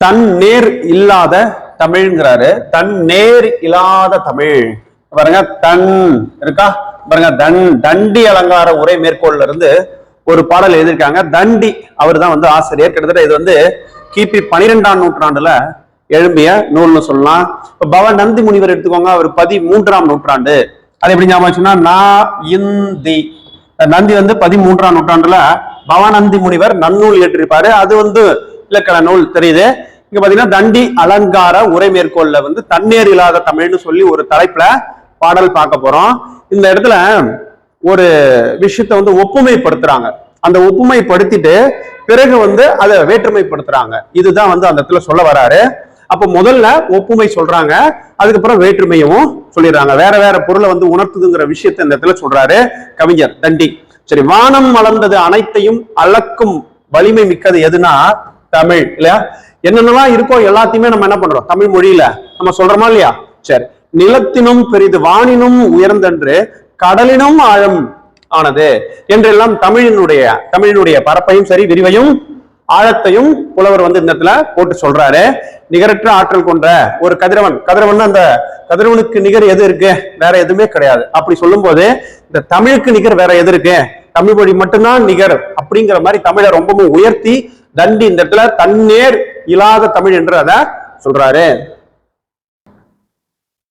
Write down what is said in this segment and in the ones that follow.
தன் நேர் இல்லாத தமிழ்ங்கிறாரு. தன் நேர் இல்லாத தமிழ் பாருங்க. தன் இருக்கா பாருங்க. தண்டி அலங்கார உரை மேற்கோள்ல இருந்து ஒரு பாடல் எழுதியிருக்காங்க. தண்டி அவர் தான் வந்து ஆசிரியர். கிட்டத்தட்ட இது வந்து கிபி 12ஆம் நூற்றாண்டுல எழும்பிய நூல்னு சொல்லலாம். இப்ப பவ நந்தி முனிவர் எடுத்துக்கோங்க, அவர் 13ஆம் நூற்றாண்டு. அது எப்படி ஞாபகம்? நந்தி வந்து 13ஆம் நூற்றாண்டுல பவநந்தி முனிவர் நன்னூல் ஏற்றிருப்பாரு. அது வந்து இலக்கண நூல் தெரியுது. இங்க பாத்தீங்கன்னா தண்டி அலங்கார உரை மேற்கோள்ல வந்து தண்ணீர் இல்லாத தமிழ்னு சொல்லி ஒரு தலைப்புல பாடல் பார்க்க போறோம். இந்த இடத்துல ஒரு விஷயத்த வந்து ஒப்புமைப்படுத்துறாங்க. அந்த ஒப்புமைப்படுத்திட்டு பிறகு வந்து அதை வேற்றுமைப்படுத்துறாங்க. இதுதான் வந்து அந்த இடத்துல சொல்ல வராரு. அப்ப முதல்ல ஒப்புமை சொல்றாங்க, அதுக்கப்புறம் வேற்றுமையும் சொல்லிடுறாங்க. வேற வேற பொருளை வந்து உணர்த்துதுங்கிற விஷயத்தை இந்த இடத்துல சொல்றாரு கவிஞர் தண்டி. சரி, வானம் மலர்ந்தது அனைத்தையும் அளக்கும் வலிமை மிக்கது எதுனா தமிழ் இல்லையா? என்னென்னலாம் இருக்கோ எல்லாத்தையுமே நம்ம என்ன பண்றோம் தமிழ் மொழியில நம்ம சொல்றோமா இல்லையா? சரி, நிலத்தினும் பெரிது வானினும் உயர்ந்தன்று கடலினும் ஆழம் ஆனது என்றெல்லாம் தமிழினுடைய பரப்பையும் சரி விரிவையும் ஆழத்தையும் புலவர் வந்து இந்த இடத்துல போட்டு சொல்றாரு. நிகரற்ற ஆற்றல் கொண்ட ஒரு கதிரவன் அந்த கதிரவனுக்கு நிகர் எது இருக்கு? வேற எதுவுமே கிடையாது. அப்படி சொல்லும் போது இந்த தமிழுக்கு நிகர் வேற எது இருக்கு? தமிழ் மொழி மட்டும்தான் நிகர் அப்படிங்கிற மாதிரி தமிழை ரொம்பவும் உயர்த்தி தண்டி இந்த இடத்துல தன்னேர் இல்லாத தமிழ் என்று அதை சொல்றாரு.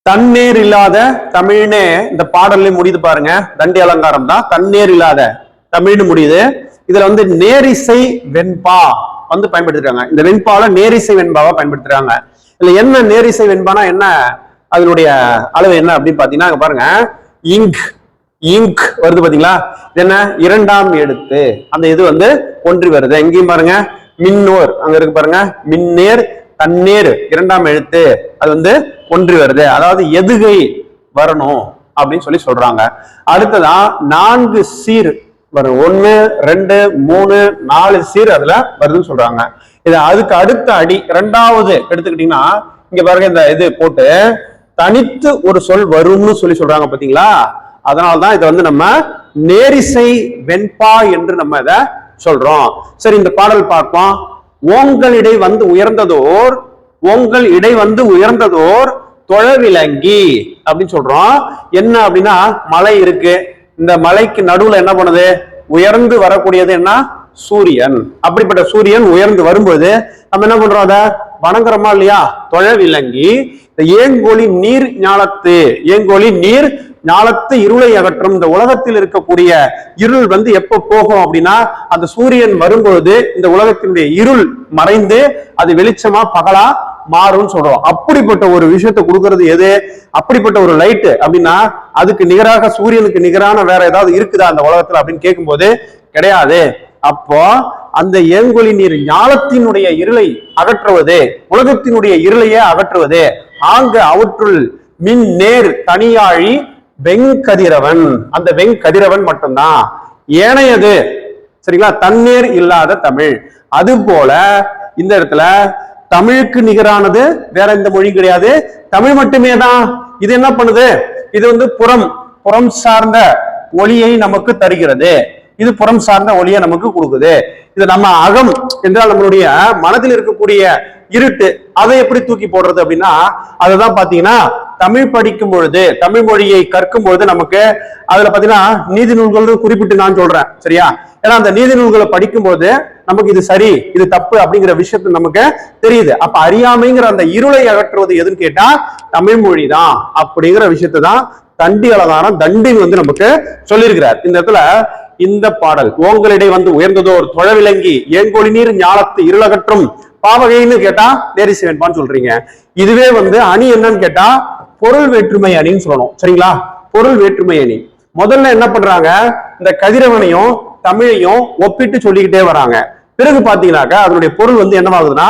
தன்னேர் இல்லாத தமிழ்னு இந்த பாடல்ல முடியுது பாருங்க. தண்டி அலங்காரம் தான் தன்னேர் இல்லாத தமிழ்னு முடியுது. இதுல வந்து நேரிசை வெண்பா வந்து பயன்படுத்திருக்காங்க. இந்த வெண்பால நேரிசை வெண்பாவா பயன்படுத்துறாங்க. இதுல என்ன நேரிசை வெண்பானா என்ன, அதனுடைய அளவு என்ன அப்படின்னு பாத்தீங்கன்னா பாருங்க, இங்க் வருது பாத்தீங்களா? இது என்ன? இரண்டாம் எழுத்து. அந்த இது வந்து ஒன்றி வருது. எங்கேயும் பாருங்க மின்னோர் அங்க இருக்கு பாருங்க. மின்னேர் தன்னேர் இரண்டாம் எழுத்து அது வந்து ஒன்றி வருது. அதாவது எதுகை வரணும் அப்படின்னு சொல்லி சொல்றாங்க. அடுத்ததான் 4 சீர் வரும். 1 2 3 4 சீர் அதுல வருதுன்னு சொல்றாங்க. இது அதுக்கு அடுத்த அடி இரண்டாவது எடுத்துக்கிட்டீங்கன்னா இங்க பாருங்க, இந்த இது போட்டு தனித்து ஒரு சொல் வரும்னு சொல்லி சொல்றாங்க பாத்தீங்களா? அதனால்தான் இதை வந்து நம்ம நேரிசை வெண்பா என்று நம்ம இதை சொல்றோம். சரி, இந்த பாடல் பார்ப்போம். ஓங்கள் இடை வந்து உயர்ந்ததோர் தொழவிலங்கி அப்படின்னு சொல்றோம். என்ன அப்படின்னா மலை இருக்கு. இந்த மலைக்கு நடுவுல என்ன பண்ணுது? உயர்ந்து வரக்கூடியது என்ன? சூரியன். அப்படிப்பட்ட சூரியன் உயர்ந்து வரும்போது நம்ம என்ன பண்றோம்? அதை வணங்குறோமா இல்லையா? தொழவிலங்கி இந்த ஏங்கோலி நீர் ஞாலத்து இருளை அகற்றும். இந்த உலகத்தில் இருக்கக்கூடிய இருள் வந்து எப்ப போகும் அப்படின்னா அந்த சூரியன் வரும்போது இந்த உலகத்தினுடைய இருள் மறைந்து அது வெளிச்சமா பகலா மாறும்னு சொல்றோம். அப்படிப்பட்ட ஒரு விஷயத்தை கொடுக்கறது எது? அப்படிப்பட்ட ஒரு லைட் அப்படின்னா அதுக்கு நிகராக சூரியனுக்கு நிகரான வேற ஏதாவது இருக்குதா அந்த உலகத்துல அப்படின்னு கேட்கும்போது கிடையாது. அப்போ அந்த ஏங்கொலி நீர் ஞாலத்தினுடைய இருளை அகற்றுவது, உலகத்தினுடைய இருளையே அகற்றுவது. ஆங்க அவற்றுள் மின் நேர் தனியாழி வெங்கதிரவன். அந்த வெங்கதிரவன் மட்டும்தான். ஏனையது சரிங்களா தன்னேர் இல்லாத தமிழ். அது போல இந்த இடத்துல தமிழுக்கு நிகரானது வேற எந்த மொழி கிடையாது, தமிழ் மட்டுமே தான். இது என்ன பண்ணுது? இது வந்து புறம் சார்ந்த ஒளியை நமக்கு தருகிறது. இது புறம் சார்ந்த ஒளியை நமக்கு கொடுக்குது. இது நம்ம அகம் என்றால் நம்மளுடைய மனதில் இருக்கக்கூடிய இருட்டு, அதை எப்படி தூக்கி போடுறது அப்படின்னா அதுதான் பாத்தீங்கன்னா தமிழ் படிக்கும் பொழுது, தமிழ் மொழியை கற்கும் பொழுது நமக்கு அதுல பாத்தீங்கன்னா நீதி நூல்கள் குறிப்பிட்டு நான் சொல்றேன் சரியா? ஏன்னா அந்த நீதி நூல்களை படிக்கும்போது நமக்கு இது சரி இது தப்பு அப்படிங்கிற விஷயத்து நமக்கு தெரியுது. அப்ப அறியாமைங்கிற அந்த இருளை அகற்றுவது எதுன்னு கேட்டா தமிழ் மொழி தான் அப்படிங்கிற விஷயத்தை தான் தண்டி அலங்காரம் தண்டின் வந்து நமக்கு சொல்லியிருக்கிறார். இந்த இடத்துல இந்த பாடல் ஓங்களிடை வந்து உயர்ந்ததோர் தொழவிலங்கி ஏங்கொலி நீர் ஞாலத்து இருளகற்றும் பாவகைன்னு கேட்டா நேரிசை வெண்பான்னு சொல்றீங்க. இதுவே வந்து அணி என்னன்னு கேட்டா பொருள் வேற்றுமை அணின்னு சொல்லணும் சரிங்களா? பொருள் வேற்றுமை அணி. முதல்ல என்ன பண்றாங்க? இந்த கதிரவனையும் தமிழையும் ஒப்பிட்டு சொல்லிக்கிட்டே வராங்க. பிறகு பாத்தீங்கன்னாக்கா அதனுடைய பொருள் வந்து என்னவாகுதுன்னா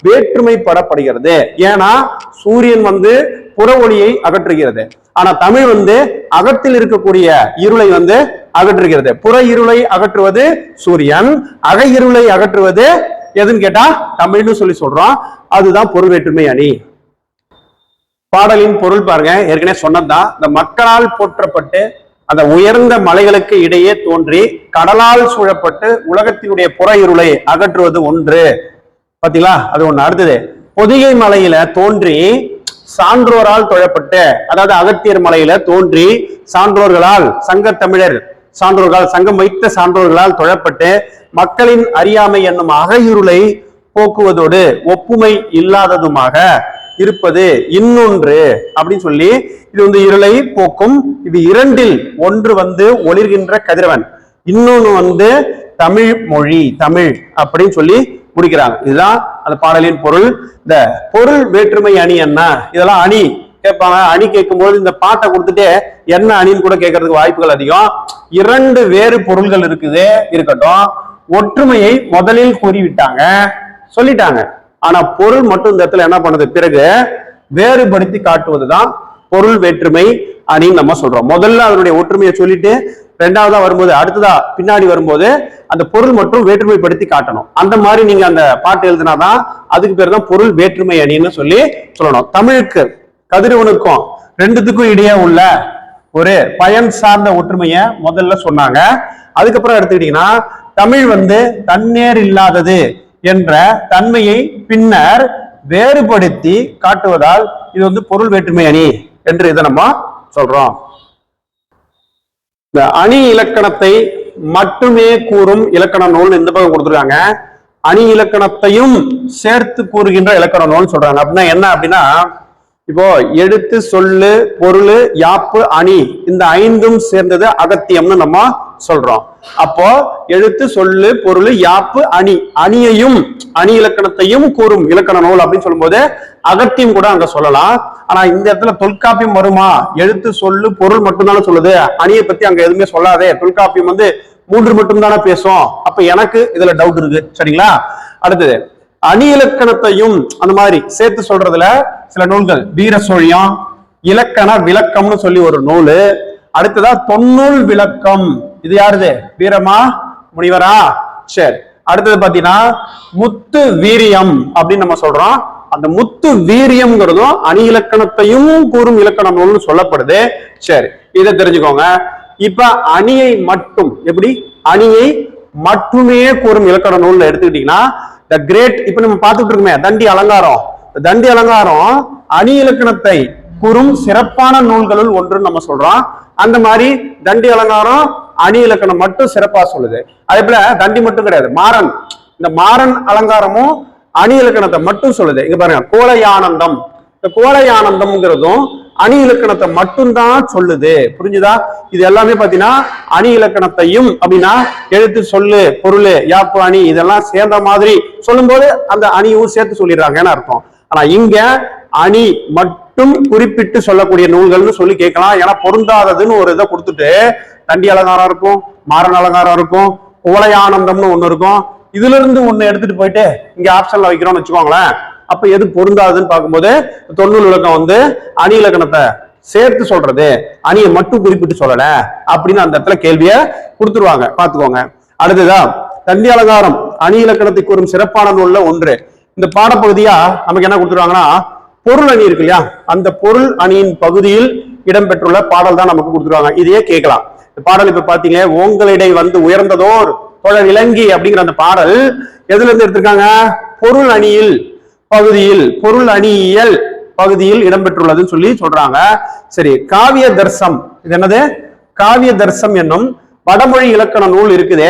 வேற்றுமைப்படப்படுகிறது. ஏன்னா சூரியன் வந்து புற ஒளியை அகற்றுகிறது, ஆனா தமிழ் வந்து அகத்தில் இருக்கக்கூடிய இருளை வந்து அகற்றுகிறது. புற இருளை அகற்றுவது சூரியன், அக இருளை அகற்றுவது எதுன்னு கேட்டா தமிழ்னு சொல்லி சொல்றோம். அதுதான் பொருள் வேற்றுமை அணி. பாடலின் பொருள் பாருங்க, ஏற்கனவே சொன்னதுதான். இந்த மக்களால் போற்றப்பட்டு அந்த உயர்ந்த மலைகளுக்கு இடையே தோன்றி கடலால் சூழப்பட்டு உலகத்தினுடைய புற இருளை அகற்றுவது ஒன்று. பாத்தீங்களா? அது ஒண்ணு. அடுத்தது பொதிகை மலையில தோன்றி சான்றோரால் தொழப்பட்டு, அதாவது அகத்தியர் மலையில தோன்றி சான்றோர்களால், சங்க தமிழர் சான்றோர்கள், சங்கம் வைத்த சான்றோர்களால் தொழப்பட்டு மக்களின் அறியாமை என்னும் அகையுருளை போக்குவதோடு ஒப்புமை இல்லாததுமாக இருப்பது இன்னொன்று அப்படின்னு சொல்லி, இது வந்து இருளை போக்கும். இது இரண்டில் ஒன்று வந்து ஒளிர்கின்ற கதிரவன், இன்னொன்னு வந்து தமிழ் மொழி, தமிழ் அப்படின்னு சொல்லி முடிக்கிறாங்க. இதுதான் அந்த பாடலின் பொருள். இந்த பொருள் வேற்றுமை அணி என்ன, இதெல்லாம் அணி கேட்பாங்க. அணி கேட்கும் போது இந்த பாட்டை கொடுத்துட்டு என்ன அணின்னு கூட கேட்கறதுக்கு வாய்ப்புகள் அதிகம். இரண்டு வேறு பொருள்கள் இருக்குது, இருக்கட்டும். ஒற்றுமையை முதலில் கூறிவிட்டாங்க, சொல்லிட்டாங்க. ஆனா பொருள் மட்டும் இந்த இடத்துல என்ன பண்ணுது, பிறகு வேறுபடுத்தி காட்டுவதுதான் பொருள் வேற்றுமை அணின்னு நம்ம சொல்றோம். முதல்ல அதனுடைய ஒற்றுமையை சொல்லிட்டு ரெண்டாவதா வரும்போது, அடுத்ததா பின்னாடி வரும்போது அந்த பொருள் மட்டும் வேற்றுமைப்படுத்தி காட்டணும். அந்த மாதிரி நீங்க அந்த பாட்டு எழுதினாதான் அதுக்கு பேர் தான் பொருள் வேற்றுமை அணின்னு சொல்லி சொல்லணும். தமிழுக்கு கதிரவனுக்கும் ரெண்டுத்துக்கும் இடையே உள்ள ஒரு பயன் சார்ந்த ஒற்றுமையை முதல்ல சொன்னாங்க. அதுக்கப்புறம் எடுத்துக்கிட்டீங்கன்னா தமிழ் வந்து தன்னேர் இல்லாதது என்ற தன்மையை பின்னர் வேறுபடுத்தி காட்டுவதால் இது வந்து பொருள் வேற்றுமை அணி என்று இதை நம்ம சொல்றோம். இந்த அணி இலக்கணத்தை மட்டுமே கூறும் இலக்கண நூல் இந்த பக்கம் கொடுத்துருக்காங்க. அணி இலக்கணத்தையும் சேர்த்து கூறுகின்ற இலக்கண நூல் சொல்றாங்க. அப்படின்னா என்ன அப்படின்னா, இப்போ எழுத்து, சொல்லு, பொருள், யாப்பு, அணி, இந்த ஐந்தும் சேர்ந்தது அகத்தியம்னு நம்ம சொல்றோம். அப்போ எழுத்து, சொல்லு, பொருள், யாப்பு, அணி, அணியையும் அணி இலக்கணத்தையும் கூறும் இலக்கண நூல் அப்படின்னு சொல்லும்போது அகத்தியம் கூட அங்க சொல்லலாம். ஆனா இந்த இடத்துல தொல்காப்பியம் வருமா? எழுத்து, சொல்லு, பொருள் மட்டும்தானே சொல்லுது, அணியை பத்தி அங்க எதுவுமே சொல்லாதே. தொல்காப்பியம் வந்து 3 மட்டும் தானே பேசும். அப்ப எனக்கு இதுல டவுட் இருக்கு. சரிங்களா? அடுத்தது அணி இலக்கணத்தையும் அந்த மாதிரி சேர்த்து சொல்றதுல சில நூல்கள், வீர சோழியம் இலக்கண விளக்கம்னு சொல்லி ஒரு நூலு. அடுத்ததா தொன்னூல் விளக்கம், இது யாருது? வீரமா முனிவரா? சரி. அடுத்தது பாத்தீங்கன்னா முத்து வீரியம் அப்படின்னு நம்ம சொல்றோம். அந்த முத்து வீரியம்ங்கிறதும் அணி இலக்கணத்தையும் கூறும் இலக்கண நூல்னு சொல்லப்படுது. சரி, இதை தெரிஞ்சுக்கோங்க. இப்ப அணியை மட்டும், எப்படி அணியை மட்டுமே கூறும் இலக்கண நூல்ல எடுத்துக்கிட்டீங்கன்னா த கிரேட், இப்ப நம்ம பார்த்துட்டு இருக்கோமே தண்டி அலங்காரம், தண்டி அலங்காரம் அணி இலக்கணத்தை கூறும் சிறப்பான நூல்களுள் ஒன்றுன்னு நம்ம சொல்றோம். அந்த மாதிரி தண்டி அலங்காரம் அணி இலக்கணம் மட்டும் சிறப்பா சொல்லுது. அதே போல தண்டி மட்டும் கிடையாது, மாறன், இந்த மாறன் அலங்காரமும் அணி இலக்கணத்தை மட்டும் சொல்லுது. இங்க பாருங்க, கோலையானந்தம், இந்த கோலையானந்தம்ங்கிறதும் அணி இலக்கணத்தை மட்டும்தான் சொல்லுது. புரிஞ்சுதா? இது எல்லாமே பாத்தீங்கன்னா அணி இலக்கணத்தையும், அப்படின்னா எழுத்து, சொல்லு, பொருள், யாப்பு, அணி இதெல்லாம் சேர்ந்த மாதிரி சொல்லும் போது அந்த அணியும் சேர்த்து சொல்லிடுறாங்கன்னு அர்த்தம். ஆனா இங்க அணி மட்டும் குறிப்பிட்டு சொல்லக்கூடிய நூல்கள்னு சொல்லி கேட்கலாம். ஏன்னா பொருந்தாததுன்னு ஒரு இதை கொடுத்துட்டு தண்டி அலங்காரம் இருக்கும், மாறன் அலங்காரம் இருக்கும், கோலையானந்தம்னு ஒண்ணு இருக்கும். இதுல இருந்து ஒண்ணு எடுத்துட்டு போயிட்டு இங்க ஆப்ஷன்ல வைக்கிறோம்னு வச்சுக்கோங்களேன். அப்ப எது பொருந்தாதுன்னு பார்க்கும்போது தொன்னூல் விளக்கம் வந்து அணி இலக்கணத்தை சேர்த்து சொல்றது, அணியை மட்டும் குறிப்பிட்டு சொல்லல அப்படின்னு அந்த இடத்துல கேள்வியை கொடுத்துருவாங்க. பாத்துக்கோங்க. அடுத்ததா தண்டி அலங்காரம் அணி இலக்கணத்தை கூறும் சிறப்பான நூல்ல ஒன்று. இந்த பாடப்பகுதியா நமக்கு என்ன கொடுத்துருவாங்கன்னா பொருள் அணி இருக்கு இல்லையா, அந்த பொருள் அணியின் பகுதியில் இடம்பெற்றுள்ள பாடல் தான் நமக்கு கொடுத்துருவாங்க. இதையே கேட்கலாம். இந்த பாடல் இப்ப பாத்தீங்க, ஓங்களிடை வந்து உயர்ந்ததோர் தோழர் இலங்கி அப்படிங்கிற அந்த பாடல் எதுல இருந்து எடுத்திருக்காங்க? பொருள் அணியில் பகுதியில், பொருள் அணியியல் பகுதியில் இடம்பெற்றுள்ளதுன்னு சொல்லி சொல்றாங்க. சரி, காவிய தர்சம், இது என்னது? காவிய தர்சம் என்னும் வடமொழி இலக்கண நூல் இருக்குது.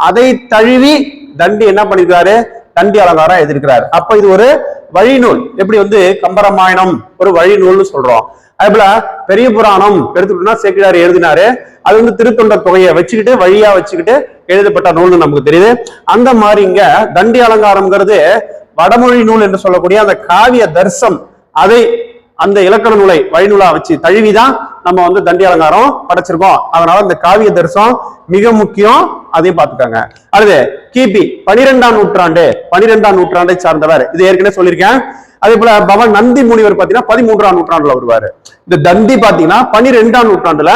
அதை தழுவி தண்டி என்ன பண்ணிருக்காரு? தண்டி அலங்காரம் எழுதியிருக்கிறார். அப்ப இது ஒரு வழி நூல். எப்படி வந்து கம்பராமாயணம் ஒரு வழி நூல்னு சொல்றோம், அதே போல பெரிய புராணம் எடுத்துக்கிட்டோம்னா சேக்கிழார் எழுதினாரு. அது வந்து திருத்தொண்டர் தொகையை வச்சுக்கிட்டு வழியா வச்சுக்கிட்டு எழுதப்பட்ட நூல்னு நமக்கு தெரியுது. அந்த மாதிரி இங்க தண்டி அலங்காரம்ங்கிறது வடமொழி நூல் என்று சொல்லக்கூடிய அந்த காவிய தர்சம், அதை அந்த இலக்கண நூலை வழிநூலா வச்சு தழுவிதான் நம்ம வந்து தண்டி அலங்காரம் படைச்சிருக்கோம். அதனால இந்த காவிய தர்சம் மிக முக்கியம், அதையும் பார்த்துக்காங்க. அடுத்து கிபி 12ஆம் நூற்றாண்டு, 12ஆம் நூற்றாண்டை சார்ந்தவர், இது ஏற்கனவே சொல்லியிருக்கேன். அதே போல பவன் நந்தி முனிவர் பாத்தீங்கன்னா 13ஆம் நூற்றாண்டுல வருவாரு. இந்த தண்டி பாத்தீங்கன்னா 12ஆம் நூற்றாண்டுல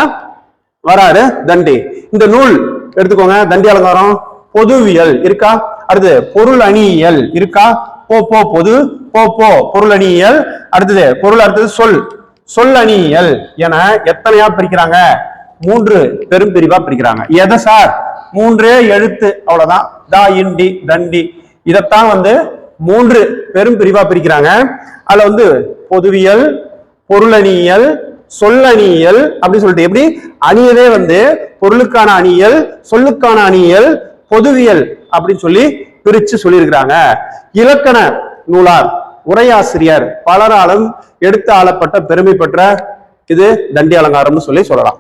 வராரு தண்டி. இந்த நூல் எடுத்துக்கோங்க. தண்டி அலங்காரம் பொதுவியல் இருக்கா, அடுத்து பொருள் அணியியல் இருக்கா, போ போ பொது, போ போ பொருள் அணியியல், அடுத்தது பொருள், அடுத்தது சொல், சொல் அணியியல் என எத்தனையா பிரிக்கிறாங்க? 3 பெரும் பிரிவா பிரிக்கிறாங்க. எதை சார்? 3 எழுத்து, அவ்வளவுதான். தா, இண்டி, தண்டி, இதைத்தான் வந்து மூன்று பெரும் பிரிவா பிரிக்கிறாங்க. அதுல வந்து பொதுவியல், பொருளணியியல், சொல்லணியியல் அப்படின்னு சொல்லிட்டு எப்படி அணியவே வந்து பொருளுக்கான அணியல், சொல்லுக்கான அணியல், பொதுவியல் அப்படின்னு சொல்லி பிரிச்சு சொல்லியிருக்கிறாங்க. இலக்கண நூலார், உரையாசிரியர், பலராலும் எடுத்து ஆளப்பட்ட பெருமை பெற்ற இது தண்டி அலங்காரம்னு சொல்லி சொல்லலாம்.